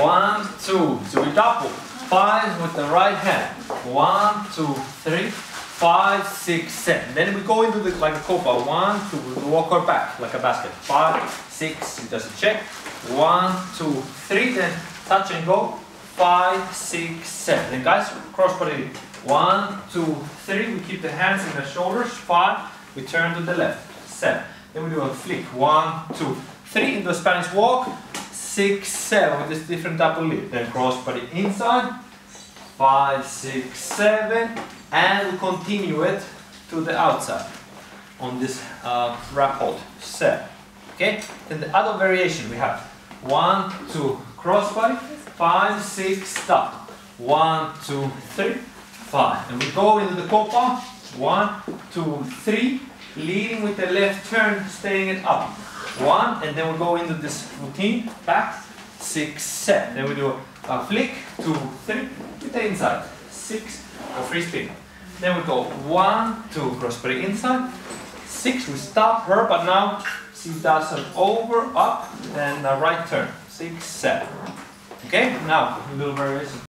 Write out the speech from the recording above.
1, 2. So we double. 5 with the right hand. 1, 2, 3, 5, 6, 7. Then we go into the like a copa. 1, 2. We walk her back like a basket. 5, 6. She does a check. 1, 2, 3. Then touch and go. 5, 6, 7. Then guys, cross body. 1, 2, 3. We keep the hands in the shoulders. 5. We turn to the left. 7. Then we do a flick. 1, 2, 3 into a Spanish walk. 6, 7 with this different double leap. Then cross body inside. 5, 6, 7. And we continue it to the outside on this wrap hold. 7. Okay? Then the other variation we have 1, 2, cross body. 5, 6, stop. 1, 2, 3, 5. And we go into the copa. 1, 2, 3. Leading with the left turn, staying it up. 1, and then we go into this routine, back, 6, 7. Then we do a flick, 2, 3, with the inside, 6, or free spin. Then we go 1, 2, cross body inside, 6, we stop her, but now she does an over, up, then a right turn, 6, 7. Okay, now a little variation.